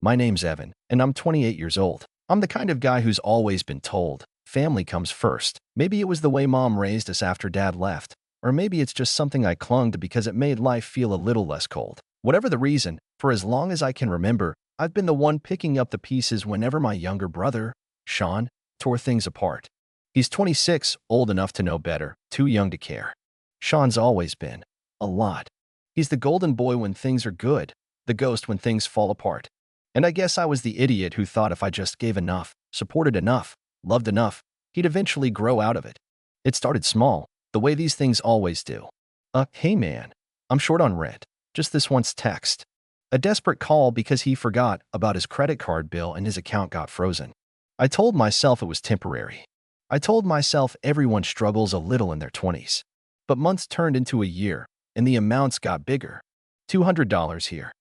My name's Evan, and I'm 28 years old. I'm the kind of guy who's always been told, family comes first. Maybe it was the way mom raised us after dad left, or maybe it's just something I clung to because it made life feel a little less cold. Whatever the reason, for as long as I can remember, I've been the one picking up the pieces whenever my younger brother, Shawn, tore things apart. He's 26, old enough to know better, too young to care. Shawn's always been. A lot. He's the golden boy when things are good, the ghost when things fall apart. And I guess I was the idiot who thought if I just gave enough, supported enough, loved enough, he'd eventually grow out of it. It started small, the way these things always do. Hey man, I'm short on rent. Just this once text. A desperate call because he forgot about his credit card bill and his account got frozen. I told myself it was temporary. I told myself everyone struggles a little in their 20s. But months turned into a year, and the amounts got bigger. $200 here.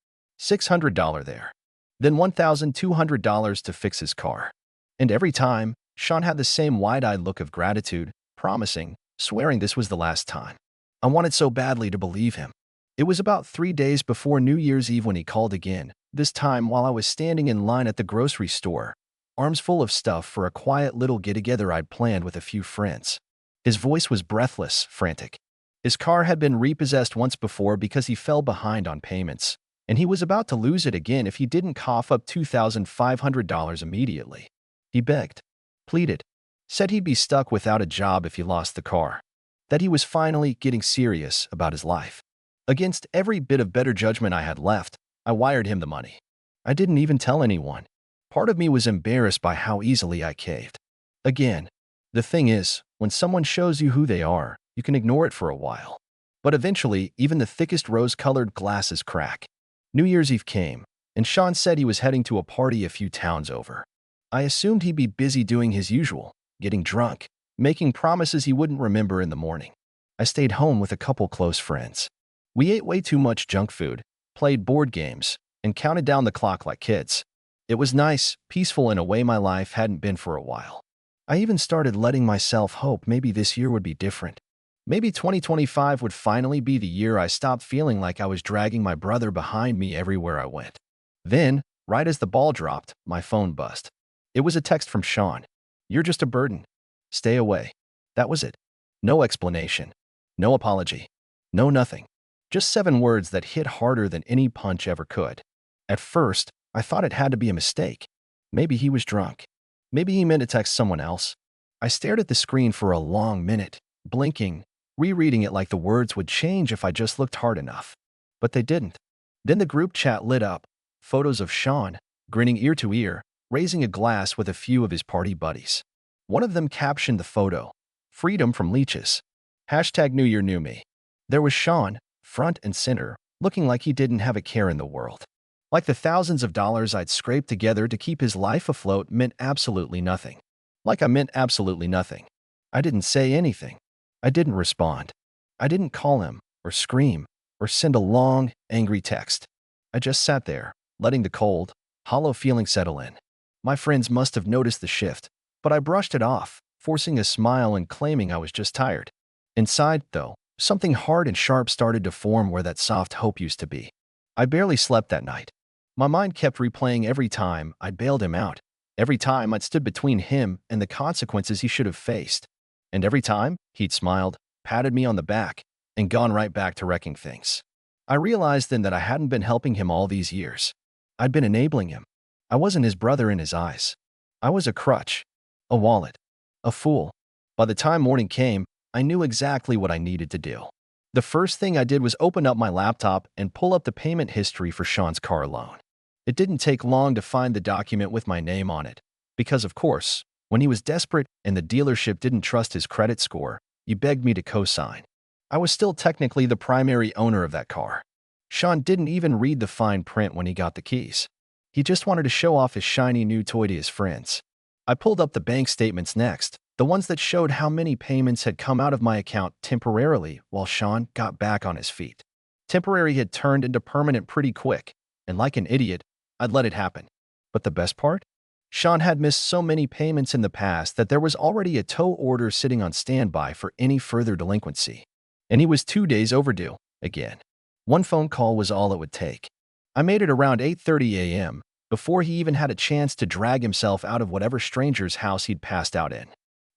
$600 there. Then $1,200 to fix his car. And every time, Shawn had the same wide-eyed look of gratitude, promising, swearing this was the last time. I wanted so badly to believe him. It was about 3 days before New Year's Eve when he called again, this time while I was standing in line at the grocery store, arms full of stuff for a quiet little get-together I'd planned with a few friends. His voice was breathless, frantic. His car had been repossessed once before because he fell behind on payments, and he was about to lose it again if he didn't cough up $2,500 immediately. He begged, pleaded, said he'd be stuck without a job if he lost the car, that he was finally getting serious about his life. Against every bit of better judgment I had left, I wired him the money. I didn't even tell anyone. Part of me was embarrassed by how easily I caved. Again, the thing is, when someone shows you who they are, you can ignore it for a while. But eventually, even the thickest rose-colored glasses crack. New Year's Eve came, and Shawn said he was heading to a party a few towns over. I assumed he'd be busy doing his usual, getting drunk, making promises he wouldn't remember in the morning. I stayed home with a couple close friends. We ate way too much junk food, played board games, and counted down the clock like kids. It was nice, peaceful in a way my life hadn't been for a while. I even started letting myself hope maybe this year would be different. Maybe 2025 would finally be the year I stopped feeling like I was dragging my brother behind me everywhere I went. Then, right as the ball dropped, my phone buzzed. It was a text from Shawn. "You're just a burden. Stay away." That was it. No explanation. No apology. No nothing. Just 7 words that hit harder than any punch ever could. At first, I thought it had to be a mistake. Maybe he was drunk. Maybe he meant to text someone else. I stared at the screen for a long minute, blinking, rereading it like the words would change if I just looked hard enough. But they didn't. Then the group chat lit up, photos of Shawn, grinning ear to ear, raising a glass with a few of his party buddies. One of them captioned the photo, "Freedom from Leeches." Hashtag New Year New Me. There was Shawn, front and center, looking like he didn't have a care in the world. Like the thousands of dollars I'd scraped together to keep his life afloat meant absolutely nothing. Like I meant absolutely nothing. I didn't say anything. I didn't respond. I didn't call him, or scream, or send a long, angry text. I just sat there, letting the cold, hollow feeling settle in. My friends must have noticed the shift, but I brushed it off, forcing a smile and claiming I was just tired. Inside, though, something hard and sharp started to form where that soft hope used to be. I barely slept that night. My mind kept replaying every time I'd bailed him out, every time I'd stood between him and the consequences he should have faced, and every time he'd smiled, patted me on the back, and gone right back to wrecking things. I realized then that I hadn't been helping him all these years. I'd been enabling him. I wasn't his brother in his eyes. I was a crutch, a wallet, a fool. By the time morning came, I knew exactly what I needed to do. The first thing I did was open up my laptop and pull up the payment history for Shawn's car loan. It didn't take long to find the document with my name on it, because of course, when he was desperate and the dealership didn't trust his credit score, he begged me to co-sign. I was still technically the primary owner of that car. Shawn didn't even read the fine print when he got the keys. He just wanted to show off his shiny new toy to his friends. I pulled up the bank statements next, the ones that showed how many payments had come out of my account temporarily while Shawn got back on his feet. Temporary had turned into permanent pretty quick, and like an idiot, I'd let it happen. But the best part? Shawn had missed so many payments in the past that there was already a tow order sitting on standby for any further delinquency. And he was 2 days overdue, again. One phone call was all it would take. I made it around 8:30 a.m., before he even had a chance to drag himself out of whatever stranger's house he'd passed out in.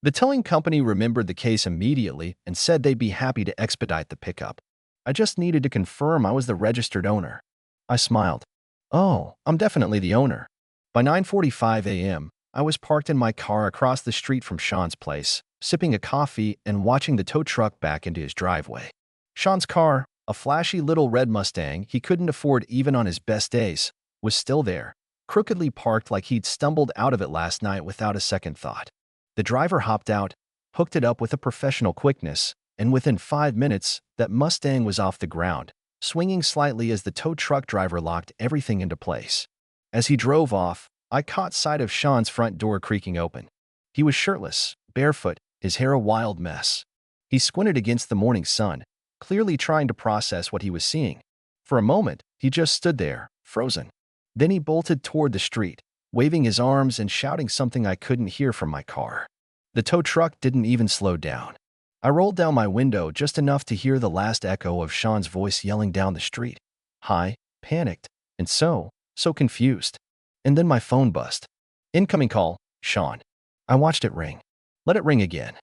The towing company remembered the case immediately and said they'd be happy to expedite the pickup. I just needed to confirm I was the registered owner. I smiled. Oh, I'm definitely the owner. By 9:45 a.m., I was parked in my car across the street from Shawn's place, sipping a coffee and watching the tow truck back into his driveway. Shawn's car, a flashy little red Mustang he couldn't afford even on his best days, was still there, crookedly parked like he'd stumbled out of it last night without a second thought. The driver hopped out, hooked it up with a professional quickness, and within 5 minutes, that Mustang was off the ground, swinging slightly as the tow truck driver locked everything into place. As he drove off, I caught sight of Shawn's front door creaking open. He was shirtless, barefoot, his hair a wild mess. He squinted against the morning sun, clearly trying to process what he was seeing. For a moment, he just stood there, frozen. Then he bolted toward the street, waving his arms and shouting something I couldn't hear from my car. The tow truck didn't even slow down. I rolled down my window just enough to hear the last echo of Shawn's voice yelling down the street. High, panicked, and so confused. And then my phone buzzed. Incoming call, Shawn. I watched it ring. Let it ring again.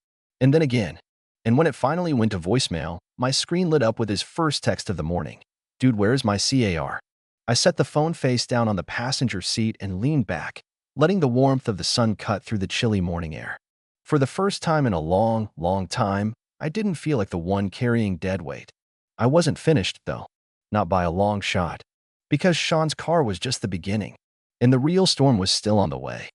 And then again. And when it finally went to voicemail, my screen lit up with his first text of the morning. Dude, where's my CAR? I set the phone face down on the passenger seat and leaned back, letting the warmth of the sun cut through the chilly morning air. For the first time in a long, long time, I didn't feel like the one carrying dead weight. I wasn't finished, though. Not by a long shot. Because Shawn's car was just the beginning, and the real storm was still on the way.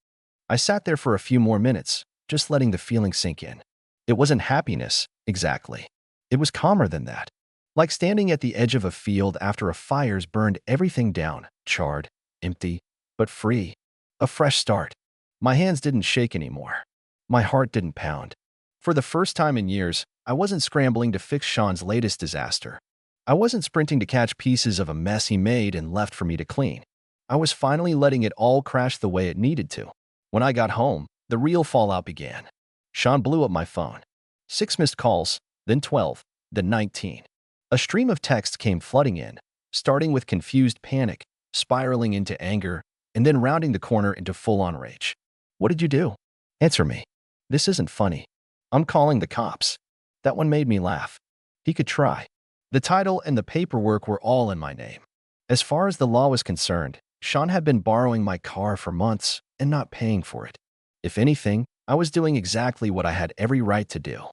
I sat there for a few more minutes, just letting the feeling sink in. It wasn't happiness, exactly. It was calmer than that. Like standing at the edge of a field after a fire's burned everything down, charred, empty, but free. A fresh start. My hands didn't shake anymore. My heart didn't pound. For the first time in years, I wasn't scrambling to fix Shawn's latest disaster. I wasn't sprinting to catch pieces of a mess he made and left for me to clean. I was finally letting it all crash the way it needed to. When I got home, the real fallout began. Shawn blew up my phone. 6 missed calls, then 12, then 19. A stream of texts came flooding in, starting with confused panic, spiraling into anger, and then rounding the corner into full-on rage. What did you do? Answer me. This isn't funny. I'm calling the cops. That one made me laugh. He could try. The title and the paperwork were all in my name. As far as the law was concerned, Shawn had been borrowing my car for months and not paying for it. If anything, I was doing exactly what I had every right to do.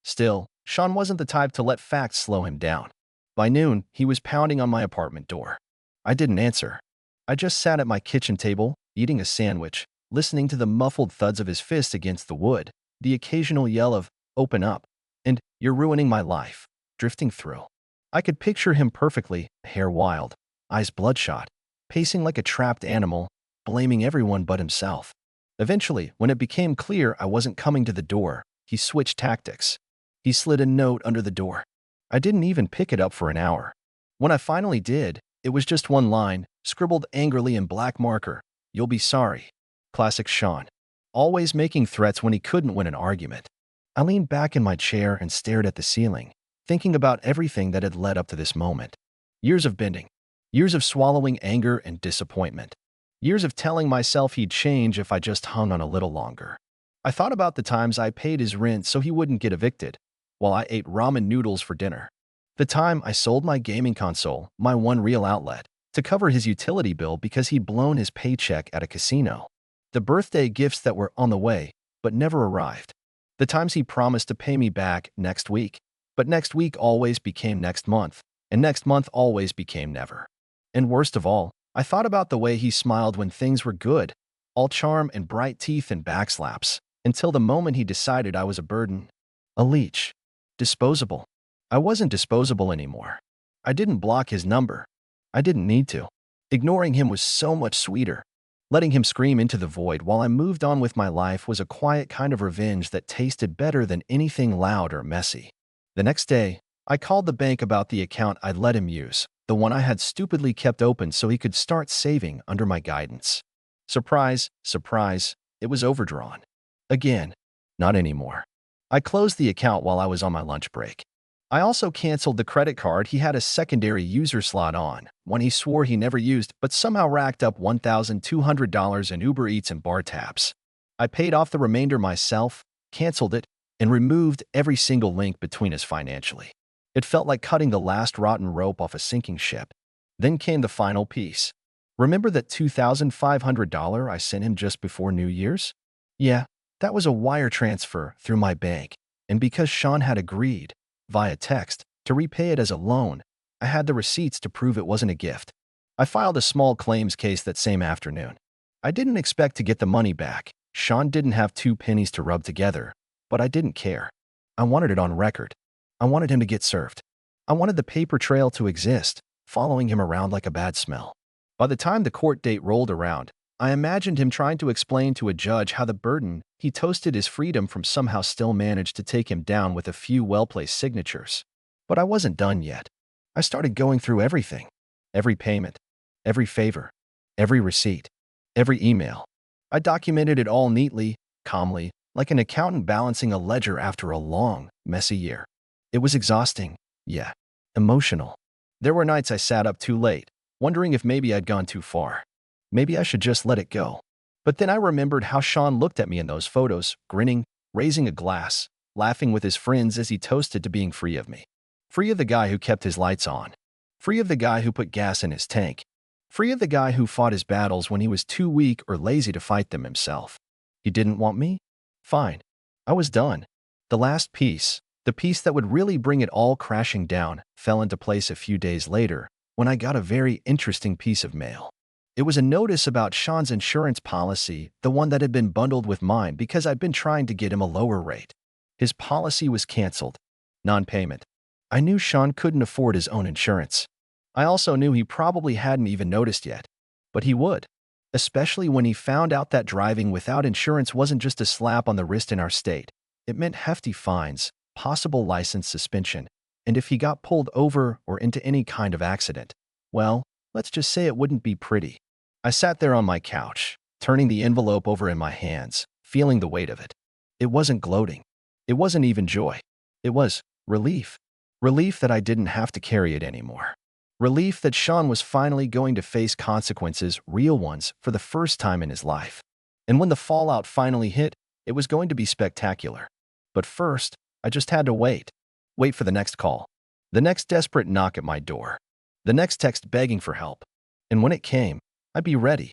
Still, Shawn wasn't the type to let facts slow him down. By noon, he was pounding on my apartment door. I didn't answer. I just sat at my kitchen table, eating a sandwich, listening to the muffled thuds of his fist against the wood, the occasional yell of, "Open up," and "You're ruining my life," drifting through. I could picture him perfectly, hair wild, eyes bloodshot, pacing like a trapped animal, blaming everyone but himself. Eventually, when it became clear I wasn't coming to the door, he switched tactics. He slid a note under the door. I didn't even pick it up for an hour. When I finally did, it was just one line, scribbled angrily in black marker. "You'll be sorry." Classic Shawn. Always making threats when he couldn't win an argument. I leaned back in my chair and stared at the ceiling, thinking about everything that had led up to this moment. Years of bending. Years of swallowing anger and disappointment. Years of telling myself he'd change if I just hung on a little longer. I thought about the times I paid his rent so he wouldn't get evicted, while I ate ramen noodles for dinner. The time I sold my gaming console, my one real outlet, to cover his utility bill because he'd blown his paycheck at a casino. The birthday gifts that were on the way, but never arrived. The times he promised to pay me back next week, but next week always became next month, and next month always became never. And worst of all, I thought about the way he smiled when things were good, all charm and bright teeth and backslaps, until the moment he decided I was a burden. A leech. Disposable. I wasn't disposable anymore. I didn't block his number. I didn't need to. Ignoring him was so much sweeter. Letting him scream into the void while I moved on with my life was a quiet kind of revenge that tasted better than anything loud or messy. The next day, I called the bank about the account I'd let him use, the one I had stupidly kept open so he could start saving under my guidance. Surprise, surprise, it was overdrawn. Again, not anymore. I closed the account while I was on my lunch break. I also canceled the credit card he had a secondary user slot on, one he swore he never used but somehow racked up $1,200 in Uber Eats and bar tabs. I paid off the remainder myself, canceled it, and removed every single link between us financially. It felt like cutting the last rotten rope off a sinking ship. Then came the final piece. Remember that $2,500 I sent him just before New Year's? Yeah, that was a wire transfer through my bank, and because Shawn had agreed, via text, to repay it as a loan, I had the receipts to prove it wasn't a gift. I filed a small claims case that same afternoon. I didn't expect to get the money back. Shawn didn't have two pennies to rub together, but I didn't care. I wanted it on record. I wanted him to get served. I wanted the paper trail to exist, following him around like a bad smell. By the time the court date rolled around, I imagined him trying to explain to a judge how the burden he toasted his freedom from somehow still managed to take him down with a few well-placed signatures. But I wasn't done yet. I started going through everything. Every payment, every favor, every receipt, every email. I documented it all neatly, calmly, like an accountant balancing a ledger after a long, messy year. It was exhausting, yeah, emotional. There were nights I sat up too late, wondering if maybe I'd gone too far. Maybe I should just let it go. But then I remembered how Shawn looked at me in those photos, grinning, raising a glass, laughing with his friends as he toasted to being free of me. Free of the guy who kept his lights on. Free of the guy who put gas in his tank. Free of the guy who fought his battles when he was too weak or lazy to fight them himself. He didn't want me? Fine. I was done. The last piece, the piece that would really bring it all crashing down, fell into place a few days later when I got a very interesting piece of mail. It was a notice about Shawn's insurance policy, the one that had been bundled with mine because I'd been trying to get him a lower rate. His policy was canceled. Non-payment. I knew Shawn couldn't afford his own insurance. I also knew he probably hadn't even noticed yet. But he would. Especially when he found out that driving without insurance wasn't just a slap on the wrist in our state. It meant hefty fines, possible license suspension, and if he got pulled over or into any kind of accident, well, let's just say it wouldn't be pretty. I sat there on my couch, turning the envelope over in my hands, feeling the weight of it. It wasn't gloating. It wasn't even joy. It was relief. Relief that I didn't have to carry it anymore. Relief that Shawn was finally going to face consequences, real ones, for the first time in his life. And when the fallout finally hit, it was going to be spectacular. But first, I just had to wait. Wait for the next call. The next desperate knock at my door. The next text begging for help. And when it came, I'd be ready.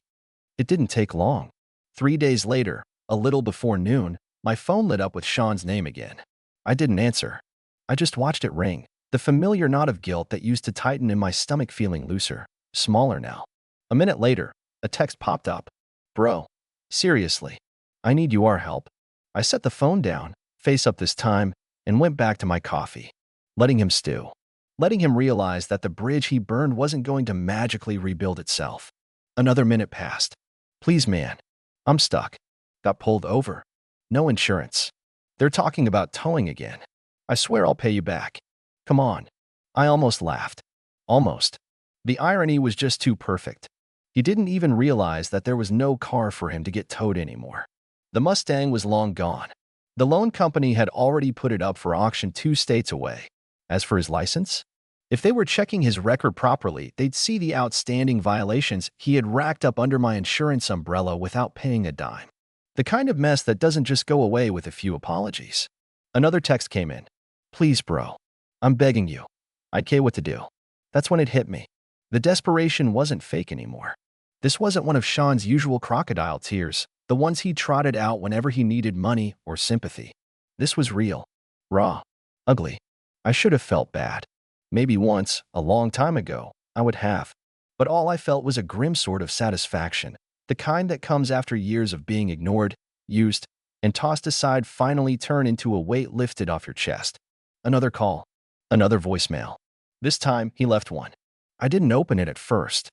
It didn't take long. 3 days later, a little before noon, my phone lit up with Shawn's name again. I didn't answer. I just watched it ring, the familiar knot of guilt that used to tighten in my stomach feeling looser, smaller now. A minute later, a text popped up. Bro, seriously, I need your help. I set the phone down, face up this time, and went back to my coffee, letting him stew. Letting him realize that the bridge he burned wasn't going to magically rebuild itself. Another minute passed. Please, man. I'm stuck. Got pulled over. No insurance. They're talking about towing again. I swear I'll pay you back. Come on. I almost laughed. Almost. The irony was just too perfect. He didn't even realize that there was no car for him to get towed anymore. The Mustang was long gone. The loan company had already put it up for auction 2 states away. As for his license, if they were checking his record properly, they'd see the outstanding violations he had racked up under my insurance umbrella without paying a dime. The kind of mess that doesn't just go away with a few apologies. Another text came in. Please, bro. I'm begging you. I'd care what to do. That's when it hit me. The desperation wasn't fake anymore. This wasn't one of Shawn's usual crocodile tears, the ones he trotted out whenever he needed money or sympathy. This was real. Raw. Ugly. I should have felt bad. Maybe once, a long time ago, I would have. But all I felt was a grim sort of satisfaction, the kind that comes after years of being ignored, used, and tossed aside finally turn into a weight lifted off your chest. Another call. Another voicemail. This time, he left one. I didn't open it at first.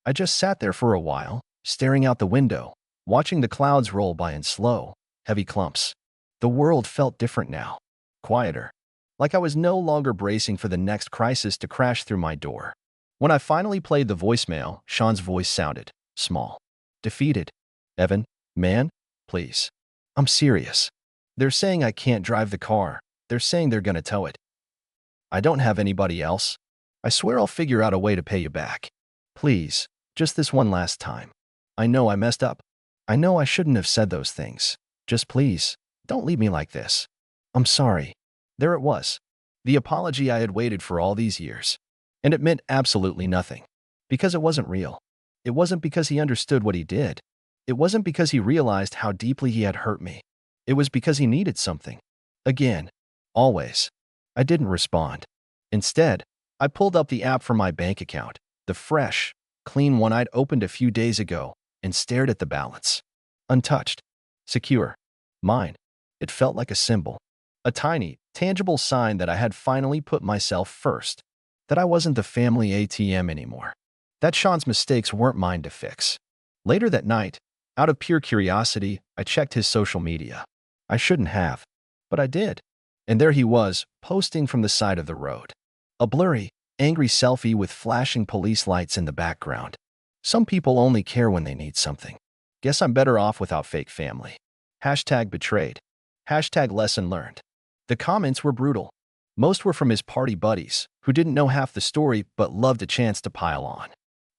I just sat there for a while, staring out the window, watching the clouds roll by in slow, heavy clumps. The world felt different now. Quieter. Like I was no longer bracing for the next crisis to crash through my door. When I finally played the voicemail, Shawn's voice sounded small. Defeated. Evan, man, please. I'm serious. They're saying I can't drive the car. They're saying they're gonna tow it. I don't have anybody else. I swear I'll figure out a way to pay you back. Please, just this one last time. I know I messed up. I know I shouldn't have said those things. Just please, don't leave me like this. I'm sorry." There it was. The apology I had waited for all these years. And it meant absolutely nothing. Because it wasn't real. It wasn't because he understood what he did. It wasn't because he realized how deeply he had hurt me. It was because he needed something. Again. Always. I didn't respond. Instead, I pulled up the app from my bank account, the fresh, clean one I'd opened a few days ago, and stared at the balance. Untouched. Secure. Mine. It felt like a symbol. A tiny, tangible sign that I had finally put myself first. That I wasn't the family ATM anymore. That Shawn's mistakes weren't mine to fix. Later that night, out of pure curiosity, I checked his social media. I shouldn't have, but I did. And there he was, posting from the side of the road. A blurry, angry selfie with flashing police lights in the background. Some people only care when they need something. Guess I'm better off without fake family. #betrayed. #lesson learned. The comments were brutal. Most were from his party buddies, who didn't know half the story but loved a chance to pile on.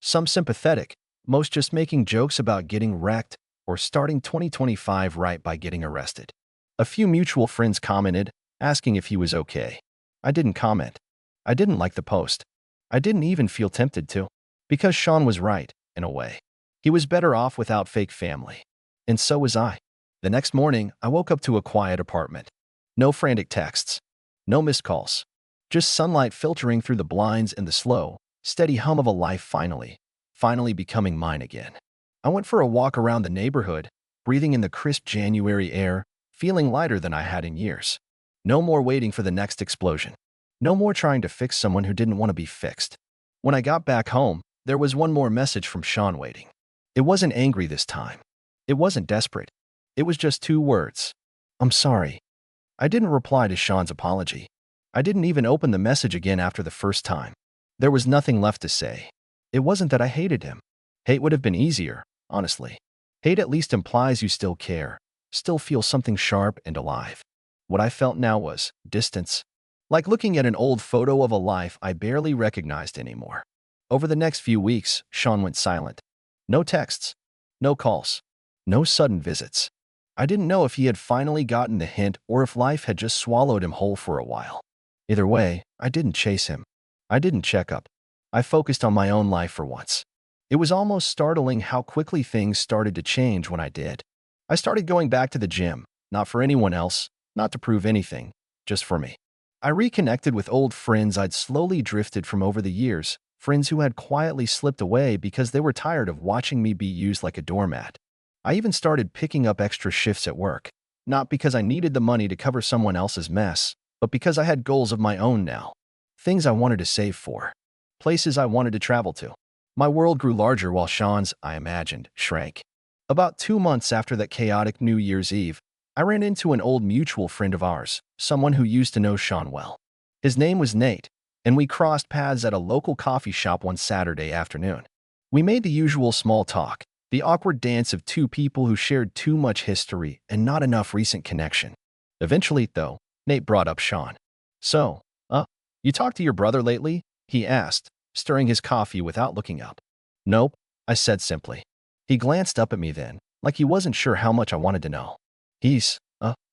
Some sympathetic, most just making jokes about getting wrecked or starting 2025 right by getting arrested. A few mutual friends commented, asking if he was okay. I didn't comment. I didn't like the post. I didn't even feel tempted to. Because Shawn was right, in a way. He was better off without fake family. And so was I. The next morning, I woke up to a quiet apartment. No frantic texts. No missed calls. Just sunlight filtering through the blinds and the slow, steady hum of a life finally becoming mine again. I went for a walk around the neighborhood, breathing in the crisp January air, feeling lighter than I had in years. No more waiting for the next explosion. No more trying to fix someone who didn't want to be fixed. When I got back home, there was one more message from Shawn waiting. It wasn't angry this time. It wasn't desperate. It was just 2 words. I'm sorry. I didn't reply to Shawn's apology. I didn't even open the message again after the first time. There was nothing left to say. It wasn't that I hated him. Hate would have been easier, honestly. Hate at least implies you still care, still feel something sharp and alive. What I felt now was distance. Like looking at an old photo of a life I barely recognized anymore. Over the next few weeks, Shawn went silent. No texts. No calls. No sudden visits. I didn't know if he had finally gotten the hint or if life had just swallowed him whole for a while. Either way, I didn't chase him. I didn't check up. I focused on my own life for once. It was almost startling how quickly things started to change when I did. I started going back to the gym, not for anyone else, not to prove anything, just for me. I reconnected with old friends I'd slowly drifted from over the years, friends who had quietly slipped away because they were tired of watching me be used like a doormat. I even started picking up extra shifts at work, not because I needed the money to cover someone else's mess, but because I had goals of my own now. Things I wanted to save for. Places I wanted to travel to. My world grew larger while Shawn's, I imagined, shrank. About 2 months after that chaotic New Year's Eve, I ran into an old mutual friend of ours, someone who used to know Shawn well. His name was Nate, and we crossed paths at a local coffee shop one Saturday afternoon. We made the usual small talk, the awkward dance of 2 people who shared too much history and not enough recent connection. Eventually, though, Nate brought up Shawn. So, you talked to your brother lately? He asked, stirring his coffee without looking up. Nope, I said simply. He glanced up at me then, like he wasn't sure how much I wanted to know. He's,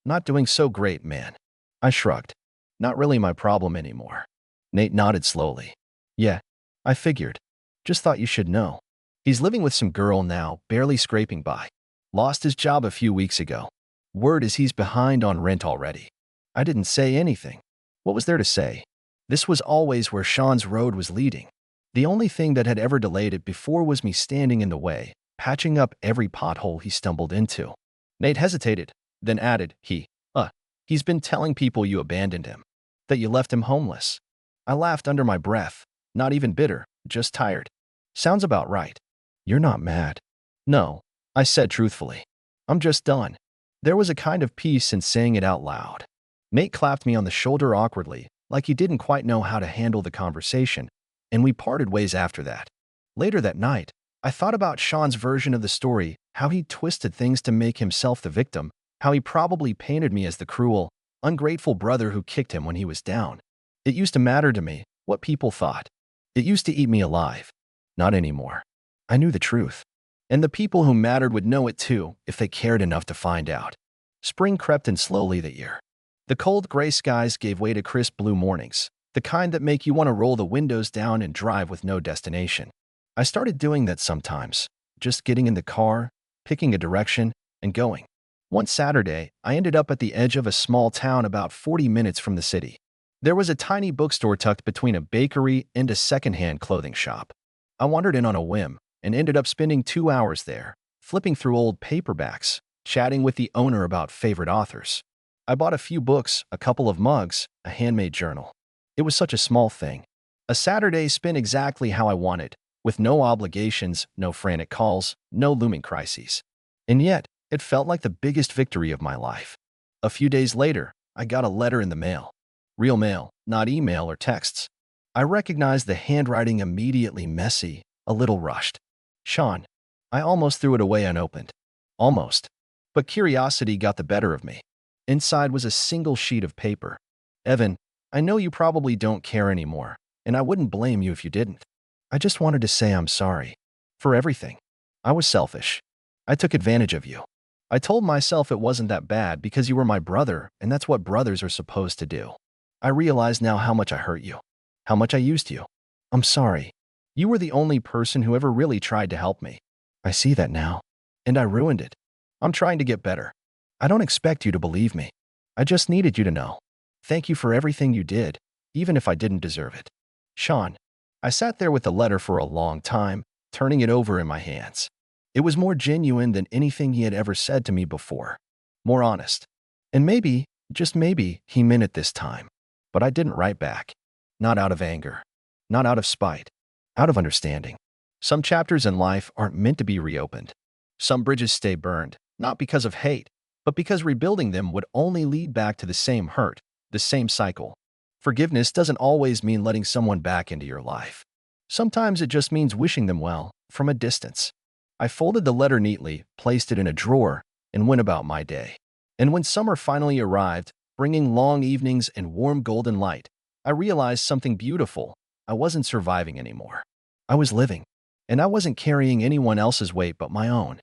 not doing so great, man. I shrugged. Not really my problem anymore. Nate nodded slowly. Yeah, I figured. Just thought you should know. He's living with some girl now, barely scraping by. Lost his job a few weeks ago. Word is he's behind on rent already. I didn't say anything. What was there to say? This was always where Shawn's road was leading. The only thing that had ever delayed it before was me standing in the way, patching up every pothole he stumbled into. Nate hesitated, then added, he's been telling people you abandoned him, that you left him homeless. I laughed under my breath, not even bitter, just tired. Sounds about right. You're not mad. No, I said truthfully. I'm just done. There was a kind of peace in saying it out loud. Nate clapped me on the shoulder awkwardly, like he didn't quite know how to handle the conversation, and we parted ways after that. Later that night, I thought about Shawn's version of the story, how he twisted things to make himself the victim, how he probably painted me as the cruel, ungrateful brother who kicked him when he was down. It used to matter to me what people thought. It used to eat me alive. Not anymore. I knew the truth. And the people who mattered would know it too if they cared enough to find out. Spring crept in slowly that year. The cold gray skies gave way to crisp blue mornings, the kind that make you want to roll the windows down and drive with no destination. I started doing that sometimes, just getting in the car, picking a direction, and going. One Saturday, I ended up at the edge of a small town about 40 minutes from the city. There was a tiny bookstore tucked between a bakery and a secondhand clothing shop. I wandered in on a whim and ended up spending 2 hours there, flipping through old paperbacks, chatting with the owner about favorite authors. I bought a few books, a couple of mugs, a handmade journal. It was such a small thing. A Saturday spent exactly how I wanted, with no obligations, no frantic calls, no looming crises. And yet, it felt like the biggest victory of my life. A few days later, I got a letter in the mail. Real mail, not email or texts. I recognized the handwriting immediately, messy, a little rushed. Shawn. I almost threw it away unopened. Almost. But curiosity got the better of me. Inside was a single sheet of paper. Evan, I know you probably don't care anymore, and I wouldn't blame you if you didn't. I just wanted to say I'm sorry. For everything. I was selfish. I took advantage of you. I told myself it wasn't that bad because you were my brother, and that's what brothers are supposed to do. I realize now how much I hurt you. How much I used you. I'm sorry. You were the only person who ever really tried to help me. I see that now. And I ruined it. I'm trying to get better. I don't expect you to believe me. I just needed you to know. Thank you for everything you did, even if I didn't deserve it. Shawn. I sat there with the letter for a long time, turning it over in my hands. It was more genuine than anything he had ever said to me before. More honest. And maybe, just maybe, he meant it this time. But I didn't write back. Not out of anger. Not out of spite. Out of understanding. Some chapters in life aren't meant to be reopened. Some bridges stay burned, not because of hate, but because rebuilding them would only lead back to the same hurt, the same cycle. Forgiveness doesn't always mean letting someone back into your life. Sometimes it just means wishing them well, from a distance. I folded the letter neatly, placed it in a drawer, and went about my day. And when summer finally arrived, bringing long evenings and warm golden light, I realized something beautiful. I wasn't surviving anymore. I was living. And I wasn't carrying anyone else's weight but my own.